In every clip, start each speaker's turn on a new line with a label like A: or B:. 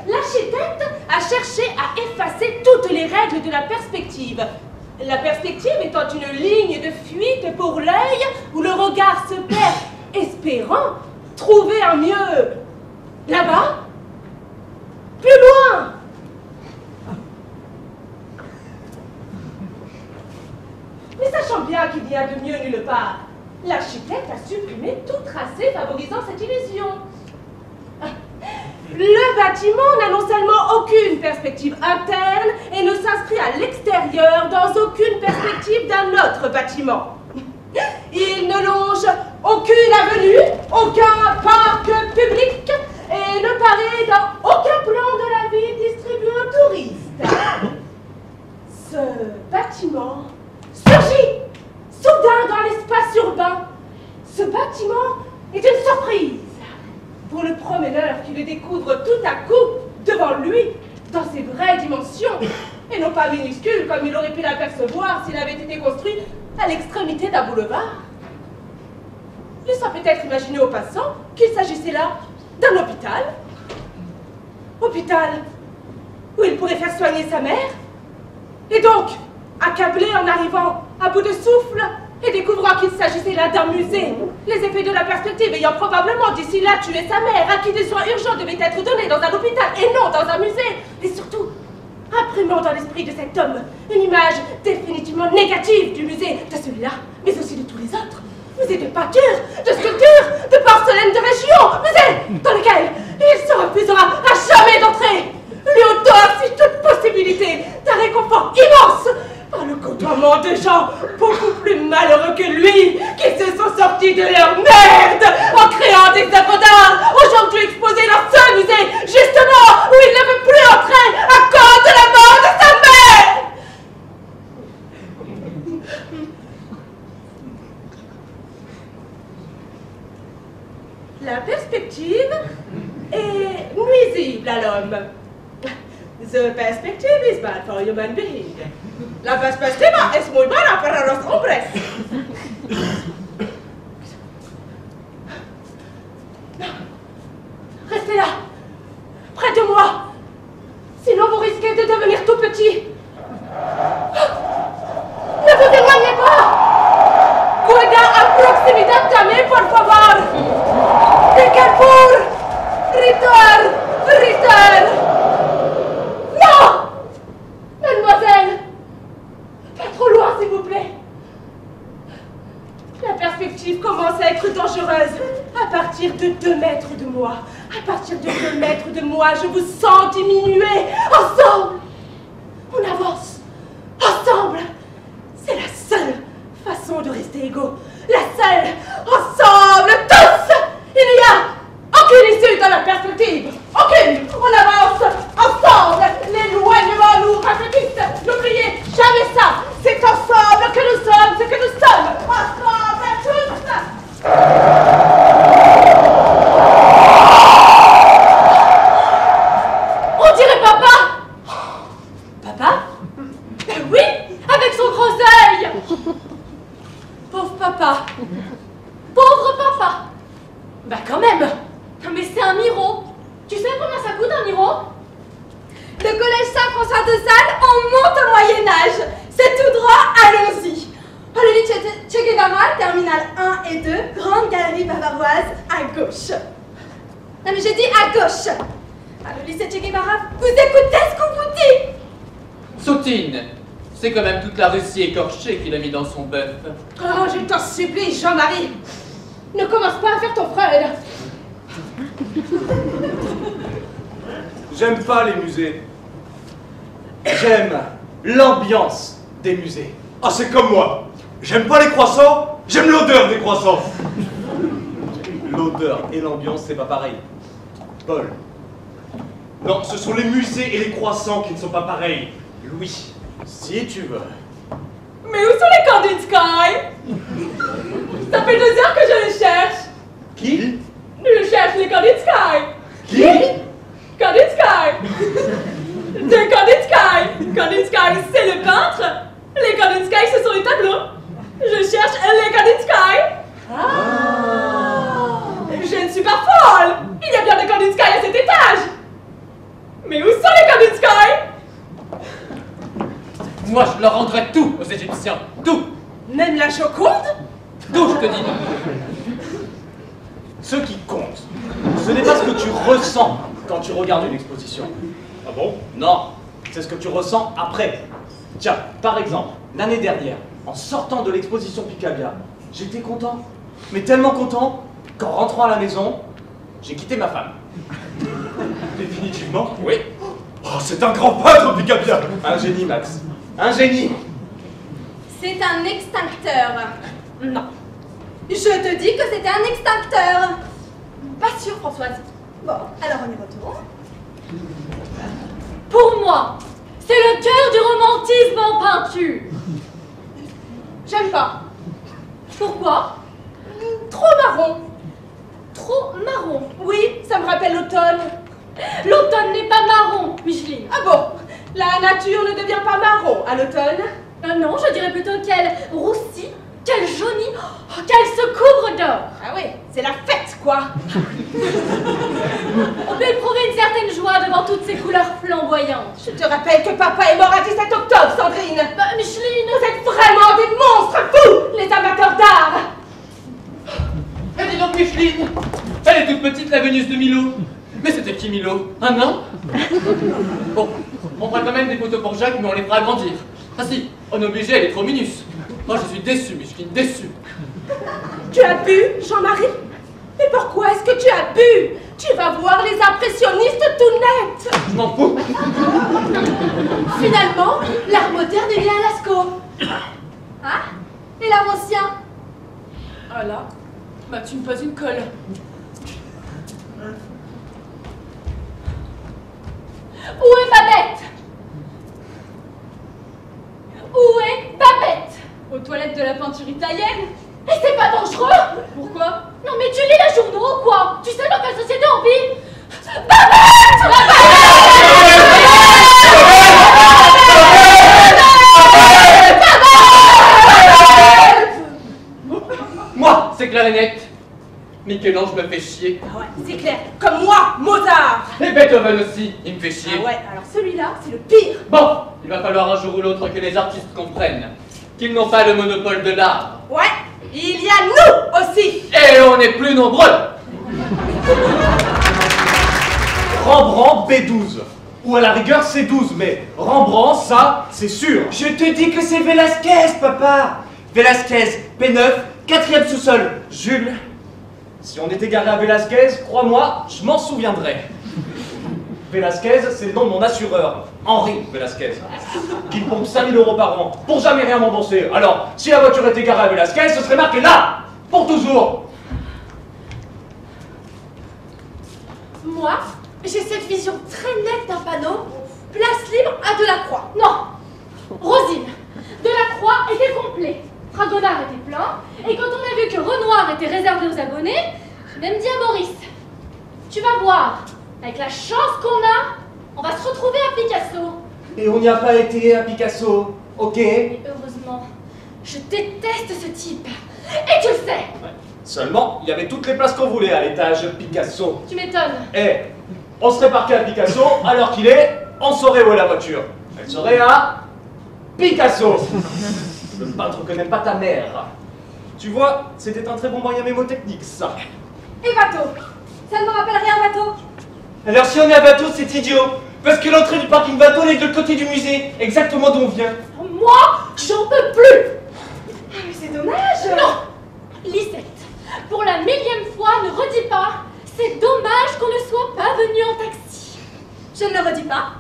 A: L'architecte a cherché à effacer toutes les règles de la perspective. La perspective étant une ligne de fuite pour l'œil où le regard se perd, espérant trouver un mieux là-bas, plus loin. Mais sachant bien qu'il n'y a de mieux nulle part, l'architecte a supprimé tout tracé favorisant cette illusion. Le bâtiment n'a non seulement aucune perspective interne et ne s'inscrit à l'extérieur dans aucune perspective d'un autre bâtiment. Il ne longe aucune avenue, aucun parc public et ne paraît dans aucun plan de la ville distribué aux touristes. Ce bâtiment surgit soudain dans l'espace urbain. Ce bâtiment est une surprise pour le promeneur qui le découvre tout à coup devant lui, dans ses vraies dimensions, et non pas minuscule comme il aurait pu l'apercevoir s'il avait été construit à l'extrémité d'un boulevard. Laissant peut-être imaginer aux passants qu'il s'agissait là d'un hôpital. Hôpital où il pourrait faire soigner sa mère, et donc, accablé en arrivant à bout de souffle, et découvrant qu'il s'agissait là d'un musée, les effets de la perspective ayant probablement d'ici là tué sa mère, à qui des soins urgents devaient être donnés dans un hôpital et non dans un musée, et surtout, imprimant dans l'esprit de cet homme une image définitivement négative du musée, de celui-là, mais aussi de tous les autres. Musée de peinture, de sculpture, de porcelaine de région, musée dans lequel il se refusera à jamais d'entrer, lui ôtant ainsi toute possibilité d'un réconfort immense par le côtoiement de gens beaucoup plus malheureux que lui, qui se sont sortis de leur merde en créant des œuvres d'art, aujourd'hui exposées dans ce musée, justement où il ne veut plus entrer à cause de la mort de sa mère. La perspective est nuisible à l'homme. The perspective is bad for human being. La perspectiva es muy buena para los hombres. Restez là, près de moi. Sinon vous risquez de devenir tout petit. Ne vous éloignez pas. Cuida a proximidad también, por favor. De Carrefour. Ritter. Non! Mademoiselle! Pas trop loin, s'il vous plaît. La perspective commence à être dangereuse. À partir de 2 mètres de moi, je vous sens diminuer. Ensemble! On avance. Ensemble! C'est la seule façon de rester égaux. La seule! Ensemble, tous! Il n'y a aucune issue dans la perspective. Aucune! On avance ensemble! L'éloignement nous rafraîchisse! N'oubliez jamais ça! C'est ensemble que nous sommes ce que nous sommes! Ensemble tous! On dirait papa! Papa? Ben oui! Avec son gros œil! Pauvre papa! Pauvre papa! Bah quand même! Mais c'est un Miro! Tu sais combien ça coûte un Miro?
B: Le collège Saint-François de Sales, on monte au Moyen-Âge. C'est tout droit, allons-y. Le lycée Che Guevara, terminal 1 et 2, grande galerie bavaroise, à gauche. Non mais j'ai dit à gauche. Le lycée Che Guevara, vous écoutez ce qu'on vous dit?
C: Soutine, c'est quand même toute la Russie écorchée qu'il a mis dans son bœuf.
A: Oh, je t'en supplie, Jean-Marie! Ne commence pas à faire ton Freud!
D: J'aime pas les musées. J'aime l'ambiance des musées.
E: Ah, c'est comme moi. J'aime pas les croissants, j'aime l'odeur des croissants.
D: L'odeur et l'ambiance, c'est pas pareil. Paul,
E: Non, ce sont les musées et les croissants qui ne sont pas pareils. Louis.
D: Si tu veux.
A: Mais où sont les Kandinsky? Ça fait 2 heures que je les cherche.
E: Qui?
A: Je cherche les Kandinsky.
E: Qui?
A: Kandinsky. De Kandinsky. Kandinsky, c'est le peintre. Les Kandinsky, ce sont les tableaux. Je cherche les Kandinsky. Je ne suis pas folle. Il y a bien des Kandinsky à cet étage. Mais où sont les Kandinsky?
C: Moi, je leur rendrai tout aux Égyptiens. Tout.
A: Même la Joconde?
C: Tout, je te dis.
D: Ce qui compte, ce n'est pas ce que tu ressens quand tu regardes une exposition.
E: Ah bon?
D: Non, c'est ce que tu ressens après. Tiens, par exemple, l'année dernière, en sortant de l'exposition Picabia, j'étais content. Mais tellement content qu'en rentrant à la maison, j'ai quitté ma femme.
E: Définitivement?
D: Oui,
E: Oh, c'est un grand peintre, Picabia!
D: un génie, Max. Un génie.
B: C'est un extincteur.
A: Non.
B: Je te dis que c'était un extincteur. Pas sûr, Françoise. Bon, alors on y retourne.
F: Pour moi, c'est le cœur du romantisme en peinture.
A: J'aime pas.
F: Pourquoi?
A: Trop marron.
F: Trop marron.
A: Oui, ça me rappelle l'automne.
F: L'automne n'est pas marron, Micheline.
A: Ah bon? La nature ne devient pas marron à l'automne?
F: Non, je dirais plutôt qu'elle roussit, qu'elle jaunit, qu'elle se couvre d'or.
A: Ah oui, c'est la fête, quoi.
F: On peut éprouver une certaine joie devant toutes ces couleurs flamboyantes.
A: Je te rappelle que papa est mort à 17 octobre, Sandrine.
F: Micheline,
A: Vous êtes vraiment des monstres fous, les amateurs d'art.
C: Eh, dis donc, Micheline. Elle est toute petite, la Vénus de Milo. Mais c'était qui, Milo? Un nain? Bon, on fera quand même des photos pour Jacques, mais on les fera agrandir. Ah si, on est obligé, elle est trop minus. Moi, je suis déçu, Micheline, déçu.
A: Tu as bu, Jean-Marie? Mais pourquoi est-ce que tu as bu? Tu vas voir les impressionnistes tout net.
C: Je m'en fous.
B: Finalement, l'art moderne est lié à Lascaux. Hein? Et l'art ancien?
A: Ah là, bah tu me poses une colle.
F: où est Babette? Où est Babette?
A: Aux toilettes de la peinture italienne?
F: Et c'est pas dangereux?
A: Pourquoi?
F: Non mais tu lis les journaux ou quoi? Tu sais dans quelle société on vit?
C: Moi, c'est clarinette. Michel-Ange me fait chier.
A: Ah ouais, c'est clair. Comme moi, Mozart.
C: Et Beethoven aussi, il me fait chier.
A: Ah ouais, alors celui-là, c'est le pire.
C: Bon, il va falloir un jour ou l'autre que les artistes comprennent qu'ils n'ont pas le monopole de l'art.
A: Ouais, il y a nous aussi.
C: Et on est plus nombreux.
E: Rembrandt B12. Ou à la rigueur C12, mais Rembrandt, ça, c'est sûr.
G: Je te dis que c'est Velasquez, papa. Velasquez, P9, 4e sous-sol.
D: Jules, si on était garé à Velasquez, crois-moi, je m'en souviendrai. Velasquez, c'est le nom de mon assureur, Henri Velasquez, qui me pompe 5 000 € par an pour jamais rien rembourser. Alors, si la voiture était garée à Velasquez, ce serait marqué là, pour toujours.
B: Moi, j'ai cette vision très nette d'un panneau. Place libre à Delacroix.
F: Non, Rosine, Delacroix était complet, Fragonard était plein, et quand on a vu que Renoir était réservé aux abonnés, j'ai même dit à Maurice, tu vas voir, avec la chance qu'on a, on va se retrouver à Picasso.
G: Et on n'y a pas été à Picasso, ok?
F: Et heureusement, je déteste ce type, et tu le sais.
D: Seulement, il y avait toutes les places qu'on voulait à l'étage Picasso.
F: Tu m'étonnes.
D: Eh, on serait parqué à Picasso, alors qu'il est, on saurait où est la voiture. Elle serait à Picasso. Le peintre que n'aime pas ta mère. Tu vois, c'était un très bon moyen mémotechnique, ça.
B: Et Watteau. Ça ne me rappelle rien, Watteau.
G: Alors si on est à Bateau, c'est idiot. Parce que l'entrée du parking Bateau est de l'autre côté du musée, exactement d'où on vient.
F: Moi, j'en peux plus.
B: Ah, mais c'est dommage.
F: Non, Lisette, pour la 1000e fois, ne redis pas, c'est dommage qu'on ne soit pas venu en taxi.
B: Je ne le redis pas.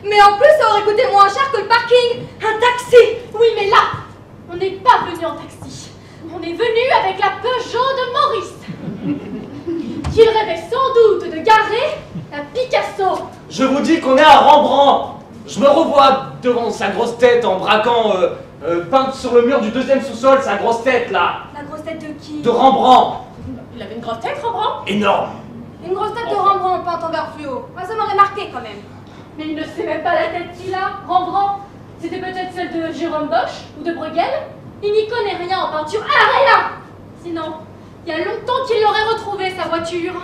B: Mais en plus, ça aurait coûté moins cher que le parking. Un taxi.
F: Oui, mais là, on n'est pas venu en taxi. On est venu avec la Peugeot de Maurice. Qu'il rêvait sans doute de garer à Picasso.
E: me revois devant sa grosse tête en braquant, peinte sur le mur du deuxième sous-sol, sa grosse tête là.
B: La grosse tête de qui?
E: De Rembrandt.
A: Il avait une grosse tête, Rembrandt?
E: Énorme.
B: Une grosse tête de Rembrandt peinte en vert fluo. Moi, ça m'aurait marqué quand même.
F: Mais il ne sait même pas la tête qu'il a, Rembrandt. C'était peut-être celle de Jérôme Bosch ou de Bruegel. Il n'y connaît rien en peinture. Ah, rien! Sinon, il y a longtemps qu'il l'aurait retrouvée, sa voiture.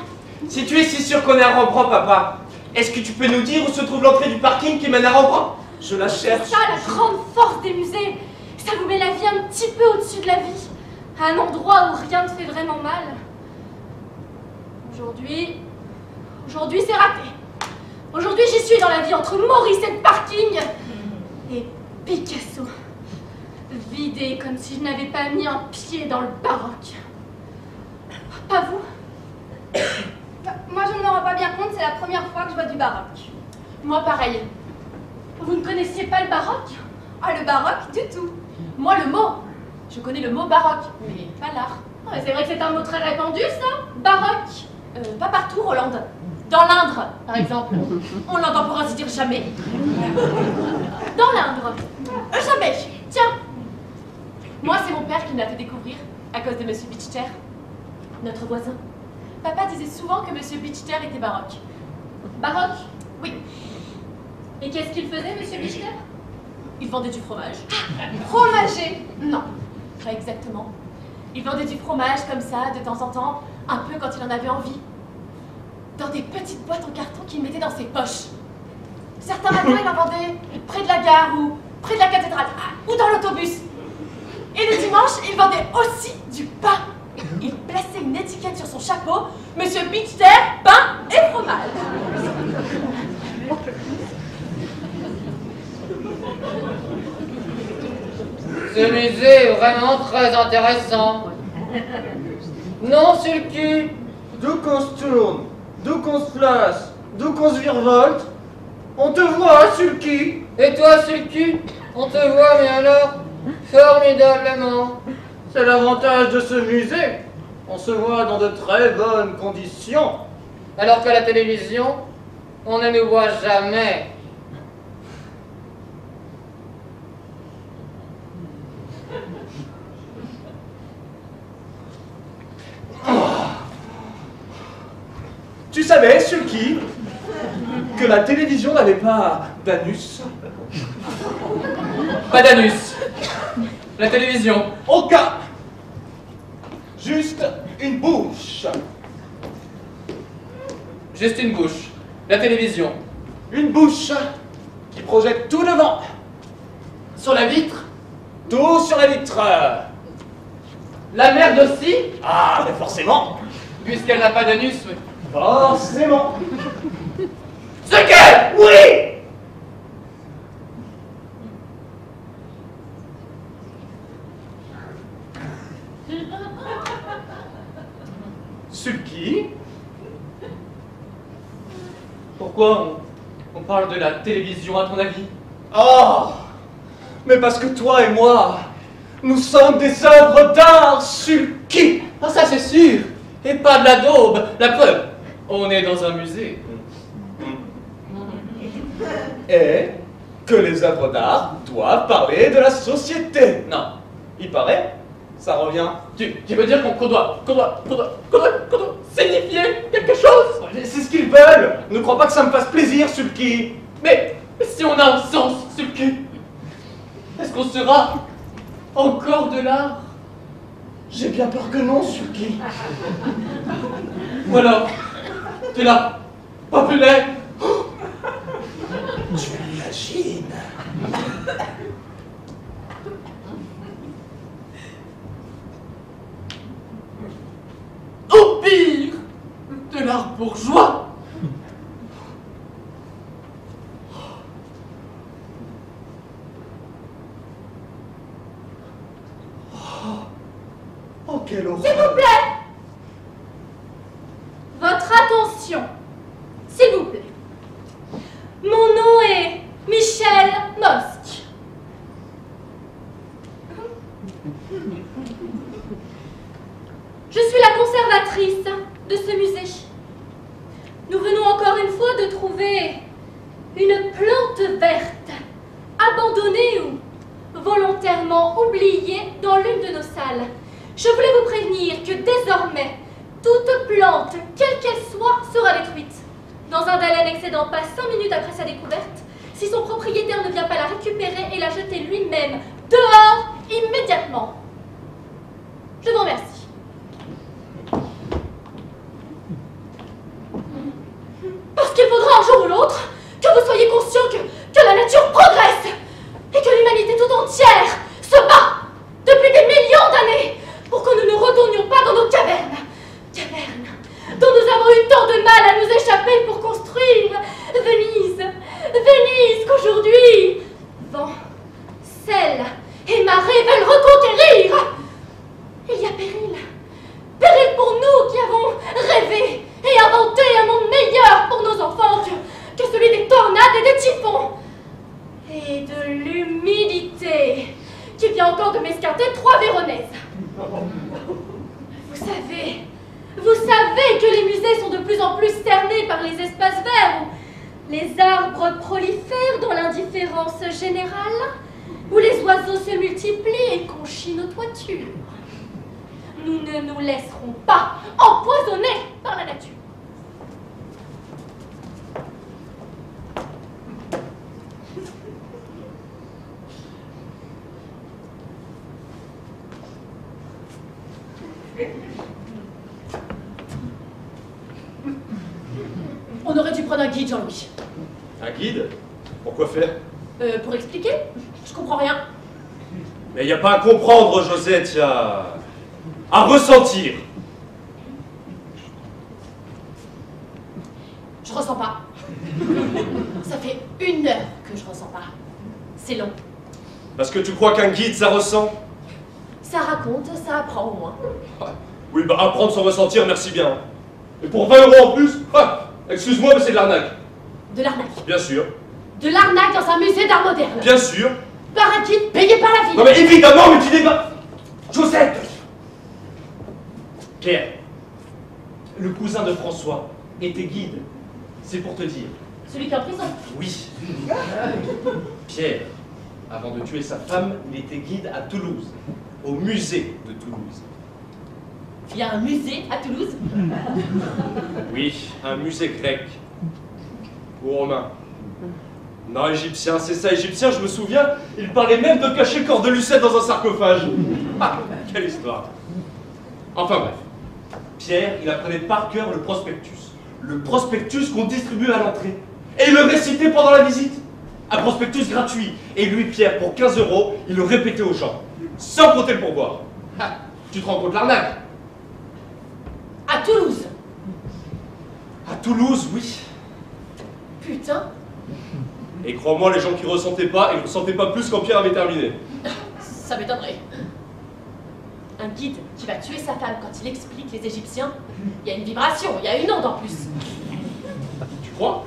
G: Si tu es si sûr qu'on est à Rembrandt, papa, est-ce que tu peux nous dire où se trouve l'entrée du parking qui mène à Rembrandt?
E: Je la
F: C'est
E: cherche.
F: ça la grande force des musées. Ça vous met la vie un petit peu au-dessus de la vie. À un endroit où rien ne fait vraiment mal. Aujourd'hui c'est raté. Aujourd'hui j'y suis dans la vie entre Maurice et le parking. Et Picasso. Vidé comme si je n'avais pas mis un pied dans le baroque. Pas vous?
B: Moi, je ne me rends pas bien compte, c'est la première fois que je vois du baroque.
F: Moi pareil. Vous ne connaissiez pas le baroque?
B: Ah, le baroque, du tout.
F: Moi le mot. Je connais le mot baroque, mais pas l'art. Ouais, c'est vrai que c'est un mot très répandu ça, baroque. Pas partout, Rolande. Dans l'Indre, par exemple. On l'entend pour ainsi dire jamais. Dans l'Indre. Jamais. Tiens. Moi, c'est mon père qui me l'a fait découvrir, à cause de Monsieur Bichter, notre voisin. Papa disait souvent que Monsieur Bichter était baroque. Baroque? Oui. Et qu'est-ce qu'il faisait, Monsieur Bichter? Il vendait du fromage.
B: Fromager.
F: Non, pas exactement. Il vendait du fromage comme ça, de temps en temps, un peu quand il en avait envie. Dans des petites boîtes en carton qu'il mettait dans ses poches. Certains matins, il en vendait près de la gare ou près de la cathédrale, ou dans l'autobus. Et le dimanche, il vendait aussi du pain. Il plaçait une étiquette sur son chapeau, Monsieur Bichter, pain et fromage.
C: Ce musée est vraiment très intéressant. Non, Sulky?
E: D'où qu'on se tourne, d'où qu'on se place, d'où qu'on se virevolte, on te voit, Sulky.
C: Et toi, Sulky? On te voit, mais alors? Formidablement.
E: C'est l'avantage de ce musée. On se voit dans de très bonnes conditions.
C: Alors qu'à la télévision, on ne nous voit jamais.
E: Tu savais, Sulky, que la télévision n'avait pas d'anus?
C: Pas d'anus. La télévision.
E: Aucun. Juste une bouche.
C: Juste une bouche. La télévision.
E: Une bouche qui projette tout devant.
C: Sur la vitre?
E: Tout sur la vitre.
C: La merde aussi?
E: Ah, mais forcément.
C: Puisqu'elle n'a pas d'anus, oui.
E: Forcément.
C: Ce qu'elle!
E: Oui. Sulky?
C: Pourquoi on parle de la télévision, à ton avis?
E: Oh, mais parce que toi et moi, nous sommes des œuvres d'art, Sulky.
C: Ah, ça c'est sûr. Et pas de la daube. La preuve, on est dans un musée.
E: Et que les œuvres d'art doivent parler de la société.
C: Non.
E: Il paraît, ça revient.
C: Tu veux dire qu'on doit signifier quelque chose?
E: C'est ce qu'ils veulent. Ne crois pas que ça me fasse plaisir, Sulky.
C: Mais si on a un sens sur le cul, est-ce qu'on sera encore de l'art?
E: J'ai bien peur que non, Sulky.
C: Ou alors, t'es là, populaire.
E: Tu l'imagines?
C: Au pire, de l'art bourgeois.
E: Oh, quelle horreur.
F: S'il vous plaît! Votre attention, s'il vous plaît. Mon nom est Michel Mosque. Je suis la conservatrice de ce musée. Nous venons encore une fois de trouver Une plante verte, abandonnée ou volontairement oubliée dans l'une de nos salles. Je voulais vous prévenir que désormais, toute plante, quelle qu'elle soit, sera détruite. Dans un délai n'excédant pas 5 minutes après sa découverte, si son propriétaire ne vient pas la récupérer et la jeter lui-même dehors immédiatement. Je vous remercie. Parce qu'il faudra un jour ou l'autre que vous soyez conscient que la nature progresse et que l'humanité tout entière se bat depuis des millions d'années pour que nous ne retournions pas dans nos cavernes. Cavernes dont nous avons eu tant de mal à nous échapper pour construire Venise. Venise qu'aujourd'hui, vent, sel et marée veulent reconquérir. Il y a péril. Péril pour nous qui avons rêvé et inventé un monde meilleur pour nos enfants que celui des tornades et des typhons. Et de l'humidité qui vient encore de m'escarter 3 Véronaises. Vous savez que les musées sont de plus en plus cernés par les espaces verts où les arbres prolifèrent dans l'indifférence générale, où les oiseaux se multiplient et conchient nos toitures. Nous ne nous laisserons pas empoisonner par la nature. On aurait dû prendre un guide, Jean-Louis.
E: Un guide? Pourquoi faire?
F: Pour expliquer? Je comprends rien.
E: Mais il n'y a pas à comprendre, Josette, il y a à ressentir.
F: Je ressens pas. Ça fait 1 heure que je ressens pas. C'est long.
E: Parce que tu crois qu'un guide, ça ressent?
F: Ça raconte, ça apprend au moins.
E: Oui, bah apprendre sans ressentir, merci bien. Et pour 20 € en plus? Excuse-moi, mais c'est de l'arnaque.
F: De l'arnaque.
E: Bien sûr.
F: De l'arnaque dans un musée d'art moderne.
E: Bien sûr.
F: Par un guide payé par la ville.
E: Non mais évidemment, mais tu n'es pas... Josette! Pierre, le cousin de François était guide. C'est pour te dire.
F: Celui qui est en prison.
E: Oui. Pierre, avant de tuer sa femme, il était guide à Toulouse, au musée de Toulouse.
F: Il y a un musée à Toulouse?
E: Oui, un musée grec. Ou romain. Non, égyptien, c'est ça, égyptien, je me souviens, il parlait même de cacher le corps de Lucette dans un sarcophage. Ah, quelle histoire. Enfin bref, Pierre, il apprenait par cœur le prospectus. Le prospectus qu'on distribue à l'entrée. Et il le récitait pendant la visite. Un prospectus gratuit. Et lui, Pierre, pour 15 €, il le répétait aux gens. Sans compter le pourboire. Tu te rends compte l'arnaque?
F: À Toulouse.
E: À Toulouse, oui.
F: Putain.
E: Et crois-moi, les gens qui ressentaient pas, ils ressentaient pas plus quand Pierre avait terminé.
F: Ça m'étonnerait. Un guide qui va tuer sa femme quand il explique les Égyptiens, il y a une vibration, il y a une onde en plus.
E: Tu crois?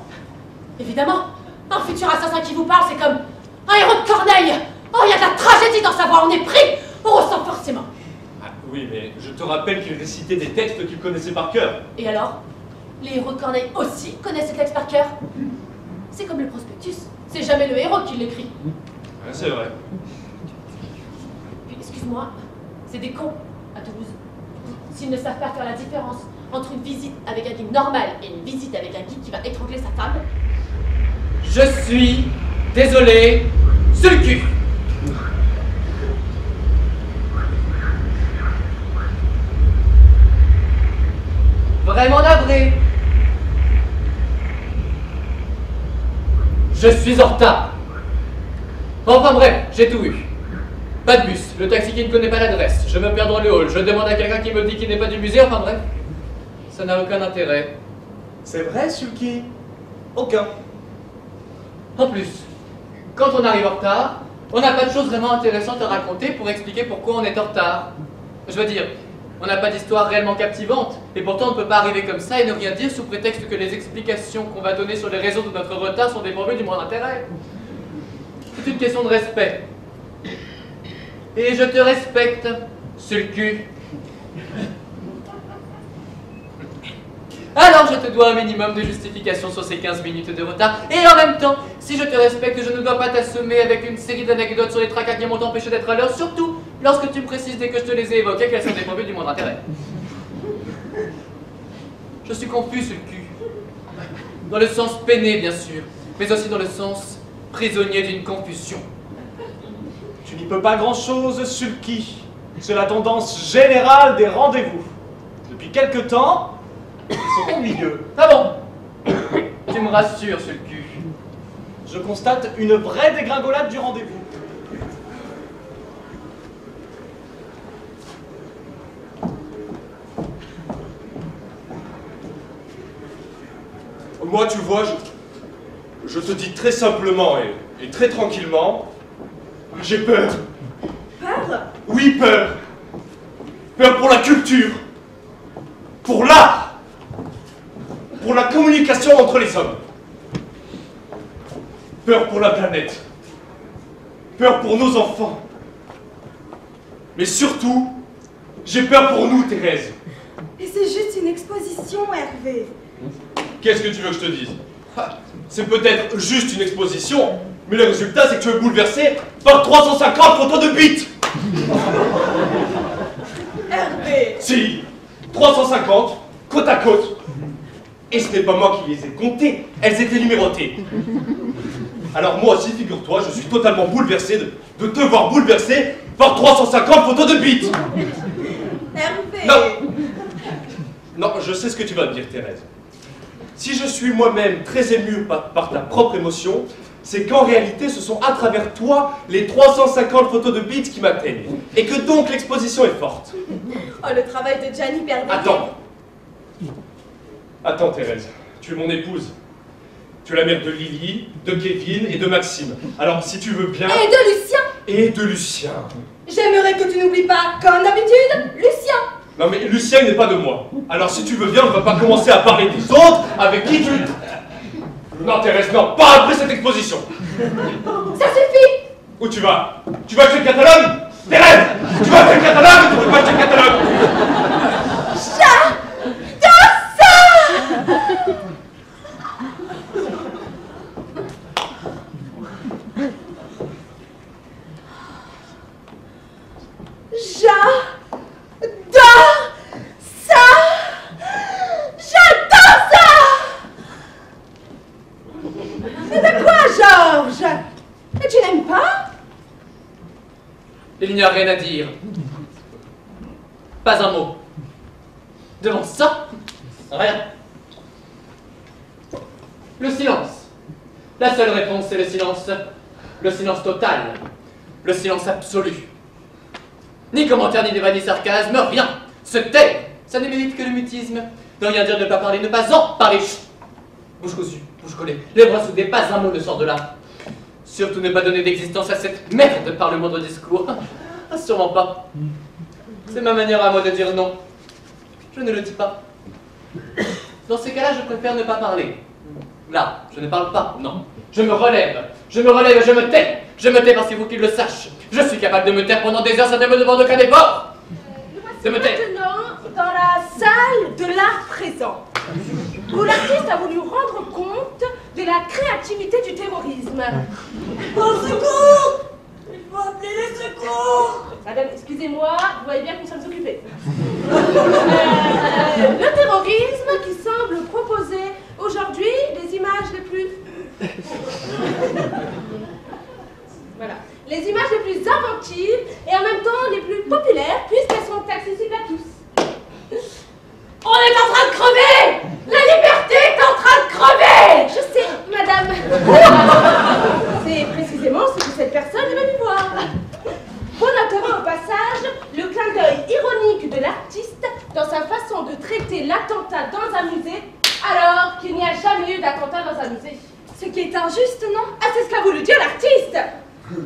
F: Évidemment. Un futur assassin qui vous parle, c'est comme un héros de Corneille. Oh, il y a de la tragédie dans sa voix, on est pris. On ressent forcément.
E: Ah, oui, mais je te rappelle qu'il récitait des textes qu'il connaissait par cœur.
F: Et alors? Les héros de Corneille aussi connaissent ce texte par cœur. C'est comme le prospectus, c'est jamais le héros qui l'écrit.
E: Ouais, c'est vrai.
F: Puis, excuse-moi, c'est des cons à Toulouse. S'ils ne savent pas faire la différence entre une visite avec un guide normal et une visite avec un guide qui va étrangler sa femme.
C: Je suis désolé, sur le cul. Vraiment navré. Je suis en retard. Enfin bref, j'ai tout eu. Pas de bus, le taxi qui ne connaît pas l'adresse, je me perds dans le hall, je demande à quelqu'un qui me dit qu'il n'est pas du musée, enfin bref. Ça n'a aucun intérêt.
E: C'est vrai, Sulky? Aucun.
C: En plus, quand on arrive en retard, on n'a pas de choses vraiment intéressantes à raconter pour expliquer pourquoi on est en retard. Je veux dire, on n'a pas d'histoire réellement captivante, et pourtant on ne peut pas arriver comme ça et ne rien dire sous prétexte que les explications qu'on va donner sur les raisons de notre retard sont dépourvues du moindre intérêt. C'est une question de respect. Et je te respecte, sur le cul. Alors je te dois un minimum de justification sur ces 15 minutes de retard. Et en même temps, si je te respecte, je ne dois pas t'assommer avec une série d'anecdotes sur les tracas qui m'ont empêché d'être à l'heure, surtout lorsque tu me précises dès que je te les ai évoquées qu'elles sont dépourvues du moindre intérêt. Je suis confus sur le cul. Dans le sens peiné, bien sûr, mais aussi dans le sens prisonnier d'une confusion.
D: Tu n'y peux pas grand-chose, Sulky. C'est la tendance générale des rendez-vous. Depuis quelque temps, ils sont ennuyeux.
C: Ah bon? Tu me rassures sur le cul.
D: Je constate une vraie dégringolade du rendez-vous.
E: Moi, tu vois, je te dis très simplement et très tranquillement, j'ai peur.
B: Peur?
E: Oui, peur. Peur pour la culture, pour l'art, pour la communication entre les hommes. Peur pour la planète. Peur pour nos enfants. Mais surtout, j'ai peur pour nous, Thérèse.
B: Et c'est juste une exposition, Hervé.
E: Qu'est-ce que tu veux que je te dise? C'est peut-être juste une exposition, mais le résultat, c'est que tu es bouleversé par 350 photos de bites.
B: Hervé!
E: Si, 350, côte à côte. Et ce n'est pas moi qui les ai comptées, elles étaient numérotées. Alors moi aussi, figure-toi, je suis totalement bouleversé de te voir bouleversé par 350 photos de bites.
B: Hervé!
E: Non. Non, je sais ce que tu vas me dire, Thérèse. Si je suis moi-même très ému par ta propre émotion, c'est qu'en réalité, ce sont à travers toi les 350 photos de bites qui m'atteignent. Et que donc l'exposition est forte.
B: Oh, le travail de Gianni Perdé.
E: Attends. Attends, Thérèse. Tu es mon épouse. Tu es la mère de Lily, de Kevin et de Maxime. Alors, si tu veux bien...
B: Et de Lucien!
E: Et de Lucien.
B: J'aimerais que tu n'oublies pas, comme d'habitude, Lucien!
E: Non mais Lucien n'est pas de moi. Alors si tu veux bien, on ne va pas commencer à parler des autres avec qui tu... Non Thérèse, non, pas après cette exposition.
B: Ça suffit!
E: Où tu vas? Tu vas acheter le catalogue? Thérèse! Tu vas acheter le catalogue ou tu veux pas acheter le catalogue?
C: Il n'y a rien à dire. Pas un mot. Devant ça, rien. Le silence. La seule réponse, c'est le silence. Le silence total. Le silence absolu. Ni commentaire, ni débat, ni sarcasme, rien. Se taire, ça ne mérite que le mutisme. Ne rien dire, ne pas parler, ne pas en parler. Chut. Bouche cousue, bouche collée, les bras soudés, pas un mot ne sort de là. Surtout ne pas donner d'existence à cette merde par le moindre discours. Ah, sûrement pas. C'est ma manière à moi de dire non. Je ne le dis pas. Dans ces cas-là, je préfère ne pas parler. Là, je ne parle pas, non. Je me relève et je me tais. Je me tais parce qu'il faut qu'il le sache. Je suis capable de me taire pendant des heures, ça ne me demande aucun effort.
A: Nous voici maintenant dans la salle de l'art présent, où l'artiste a voulu rendre compte de la créativité du terrorisme.
B: Au secours! Il faut appeler les secours!
A: Madame, excusez-moi, vous voyez bien que nous sommes occupés. Le terrorisme qui semble proposer aujourd'hui les images les plus... Voilà. Les images les plus inventives et en même temps les plus populaires puisqu'elles sont accessibles à tous. On est en train de crever! La liberté est en train de crever! Je sais, madame. C'est précisément ce que cette personne est venue voir. On notera au passage le clin d'œil ironique de l'artiste dans sa façon de traiter l'attentat dans un musée alors qu'il n'y a jamais eu d'attentat dans un musée.
B: Ce qui est injuste, non?
A: Ah, c'est ce qu'a voulu dire l'artiste!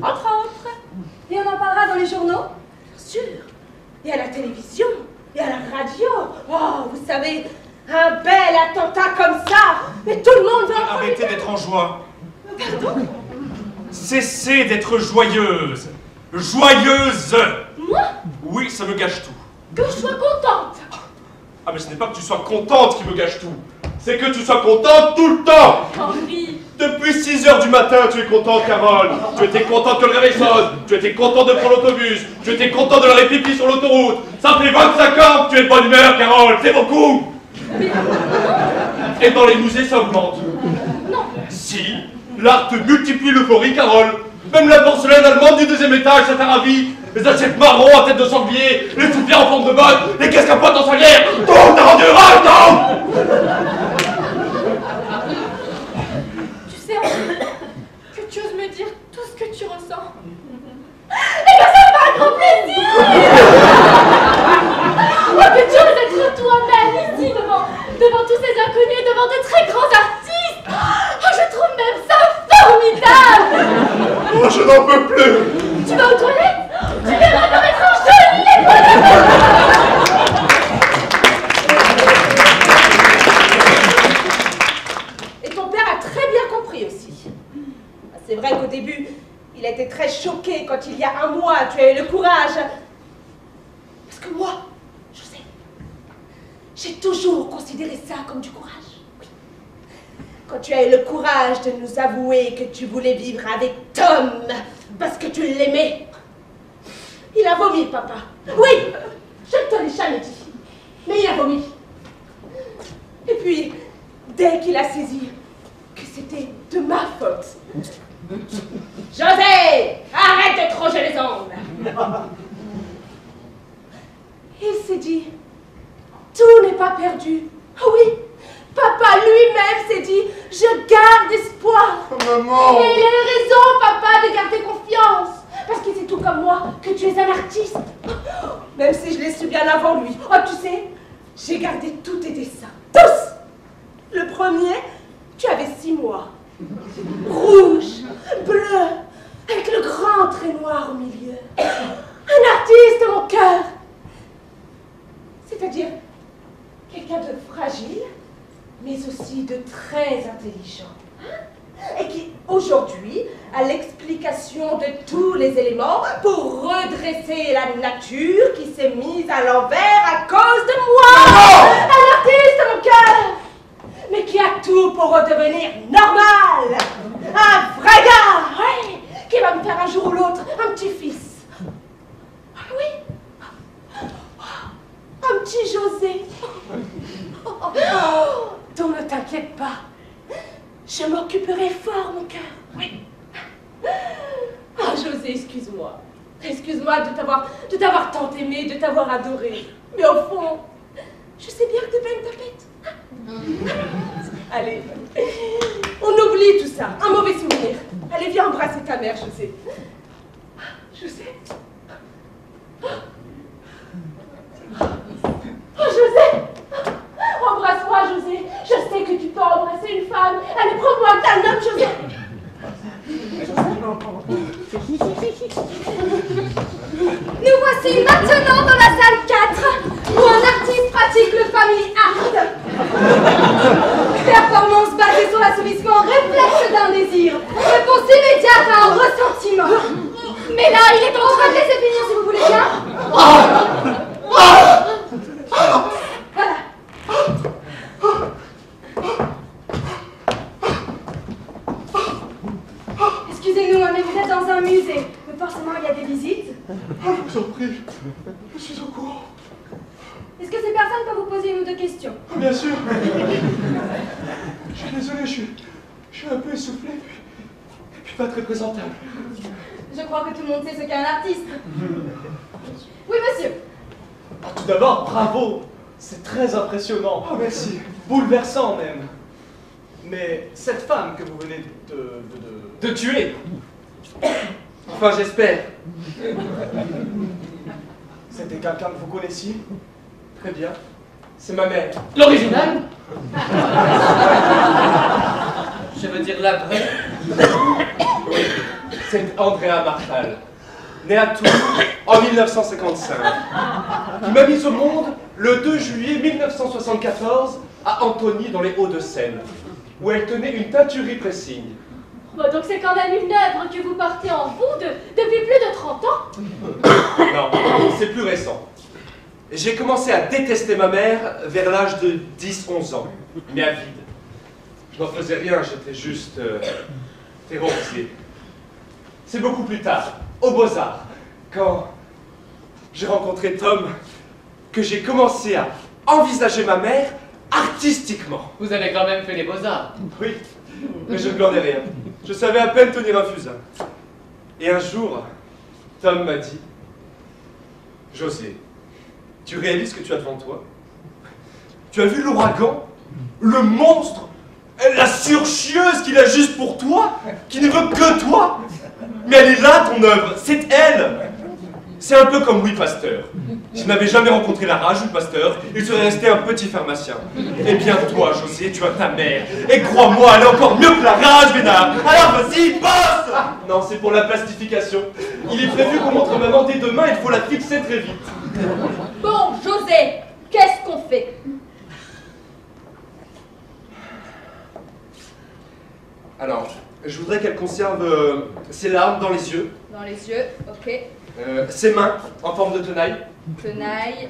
A: Entre autres.
B: Et on en parlera dans les journaux?
A: Bien sûr. Et à la télévision. Et à la radio. Oh, vous savez, un bel attentat comme ça. Mais tout le monde va en
E: Arrêtez d'être en joie. Pardon? Cessez d'être joyeuse. Joyeuse.
A: Moi?
E: Oui, ça me gâche tout.
A: Que je sois contente.
E: Ah mais ce n'est pas que tu sois contente qui me gâche tout. C'est que tu sois contente tout le temps.
F: Henri.
E: Depuis 6 heures du matin, tu es contente, Carole. Tu étais contente que le réveil sonne. Tu étais contente de prendre l'autobus. Tu étais contente de la pipi sur l'autoroute. Ça fait 25 ans que tu es de bonne humeur, Carole. C'est beaucoup. Et dans les musées, ça augmente.
F: Non.
E: Si, l'art te multiplie l'euphorie, Carole. Même la porcelaine allemande du 2e étage, ça t'a ravi. Les assiettes marron à tête de sanglier, les soupirs en forme de botte, les casques à pointe en salière. Tout t'a rendu heureuse, non?
F: Tu sais, Henri, que tu oses me dire tout ce que tu ressens. Eh bien, ça me fait un grand plaisir. Oh, que tu oses être toi-même ici, devant tous ces inconnus, devant de très grands artistes. Oh, je trouve même ça formidable.
E: Oh, je n'en peux plus.
F: Tu vas aux toilettes? Tu verras comme étrange de
A: Et ton père a très bien compris aussi. C'est vrai qu'au début, il a été très choqué quand il y a un mois, tu as eu le courage. Parce que moi, je sais, j'ai toujours considéré ça comme du courage. Oui. Quand tu as eu le courage de nous avouer que tu voulais vivre avec Tom, parce que tu l'aimais. Il a vomi, papa. Oui, je ne te l'ai jamais dit. Mais il a vomi. Et puis, dès qu'il a saisi que c'était de ma faute. José, arrête de crocher les ongles. Il s'est dit, tout n'est pas perdu. Ah oui, papa lui-même s'est dit, je garde espoir.
E: Maman.
A: Et il a raison, papa, de garder confiance. Parce qu'il sait tout comme moi que tu es un artiste. Même si je l'ai su bien avant lui. Oh, tu sais, j'ai gardé tous tes dessins. Tous. Le premier, tu avais 6 mois. Rouge, bleu, avec le grand trait noir au milieu. Un artiste, mon cœur. C'est-à-dire quelqu'un de fragile, mais aussi de très intelligent. Et qui, aujourd'hui, a l'explication de tous les éléments pour redresser la nature qui s'est mise à l'envers à cause de moi. Un artiste, mon cœur, mais qui a tout pour redevenir normal. Un vrai gars, ouais, qui va me faire un jour ou l'autre un petit-fils. Ah oui, un petit José. Donc ne t'inquiète pas. Je m'occuperai fort, mon cœur, oui. Ah, José, excuse-moi. Excuse-moi de t'avoir tant aimé, de t'avoir adoré. Mais au fond, je sais bien que t'es pas une tapette. Allez, on oublie tout ça, un mauvais souvenir. Allez, viens embrasser ta mère, José. José. Oh, José. Embrasse-moi, José. Je sais que tu peux embrasser une femme. Allez, prends-moi un homme, José.
B: Nous voici maintenant dans la salle 4, où un artiste pratique le family art. Performance basée sur l'assouvissement réflexe d'un désir. Réponse immédiate à un ressentiment. Mais là, il est en train de laisser finir si vous voulez bien. Voilà. Excusez-nous, mais vous êtes dans un musée. Mais forcément, il y a des visites.
E: Je vous en prie, je suis au courant.
B: Est-ce que ces personnes peuvent vous poser une ou deux questions?
E: Bien sûr. Je suis désolé, je suis un peu essoufflé, et puis pas très présentable.
B: Je crois que tout le monde sait ce qu'est un artiste. Oui, monsieur.
D: Tout d'abord, bravo. C'est très impressionnant.
E: Oh, merci.
D: Bouleversant même. Mais cette femme que vous venez de tuer,
C: Enfin, j'espère.
D: c'était quelqu'un que vous connaissiez?
C: Très bien. C'est ma mère. L'original? Je veux dire la vraie.
E: Oui, c'est Andrea Marshall, née à Tours en 1955, qui m'a mise au monde le 2 juillet 1974 à Antony dans les Hauts-de-Seine, où elle tenait une teinturerie pressing.
F: Bon, donc c'est quand même une œuvre que vous portez en vous depuis plus de 30 ans.
E: Non, c'est plus récent. J'ai commencé à détester ma mère vers l'âge de 10-11 ans, mais à vide. Je n'en faisais rien, j'étais juste terrorisé. C'est beaucoup plus tard, aux Beaux-Arts, quand j'ai rencontré Tom, que j'ai commencé à envisager ma mère artistiquement.
C: Vous avez quand même fait les beaux-arts.
E: Oui, mais je ne glandais rien. Je savais à peine tenir un fusain. Et un jour, Tom m'a dit, « José, tu réalises ce que tu as devant toi? Tu as vu l'ouragan? Le monstre? La surchieuse qu'il a juste pour toi? Qui ne veut que toi? Mais elle est là, ton œuvre, c'est elle! C'est un peu comme Louis Pasteur. Je n'avais jamais rencontré la rage, Louis Pasteur, il serait resté un petit pharmacien. Eh bien toi, José, tu as ta mère. Et crois-moi, elle est encore mieux que la rage, Bénard. Alors vas-y, bosse! Non, c'est pour la plastification. Il est prévu qu'on montre maman dès demain, il faut la fixer très vite.
B: Bon, José, qu'est-ce qu'on fait?
E: Alors, je voudrais qu'elle conserve ses larmes dans les yeux.
B: Dans les yeux, ok.
E: Ses mains en forme de tenaille.
B: Tenaille,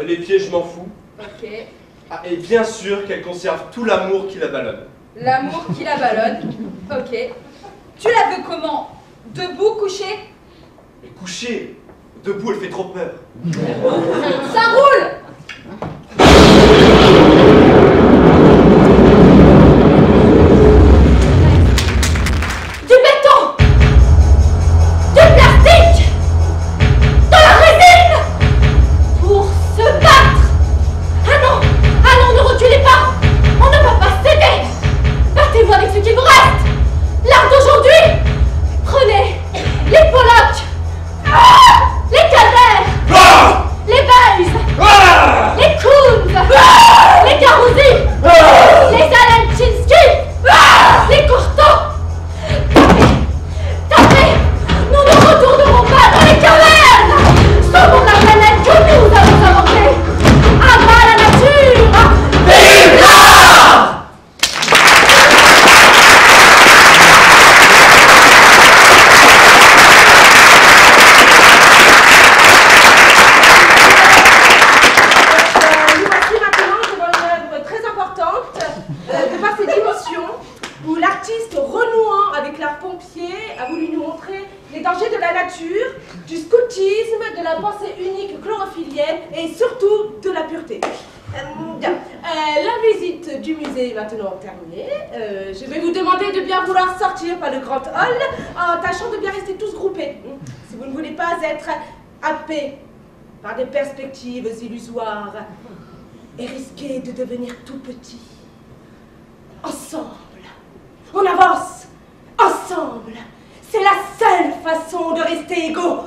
E: Les pieds, je m'en fous.
B: ok.
E: Ah, et bien sûr qu'elle conserve tout l'amour qui la ballonne.
B: L'amour qui la ballonne, ok. Tu la veux comment? Debout, couché?
E: Mais couchée, debout, elle fait trop peur.
B: Ça roule!
F: Du béton! Du plastique! De la résine! Pour se battre! Ah non! Ah non, ne reculez pas! On ne va pas céder! Battez-vous avec ce qu'il vous reste! L'art d'aujourd'hui! Prenez les Pollock! Les Calder! Les Bays! Les Koons! Les Carousi! Les Alenchinsky! Les Courteaux! Tapez! Nous ne retournerons pas dans les cavernes! Sauvons la planète que nous avons inventée! À bas la nature! Vive l'art!
A: Nous voici maintenant devant une œuvre très importante, de par ses dimensions, où l'artiste renouant avec l'art pompier a voulu nous montrer les dangers de la nature, du scoutisme, de la pensée unique chlorophyllienne et surtout de la pureté. Bien. La visite du musée est maintenant terminée. Je vais vous demander de bien vouloir sortir par le grand hall en tâchant de bien rester tous groupés. Si vous ne voulez pas être happés par des perspectives illusoires et risquer de devenir tout petit. Ensemble, on avance, ensemble. C'est la seule façon de rester égaux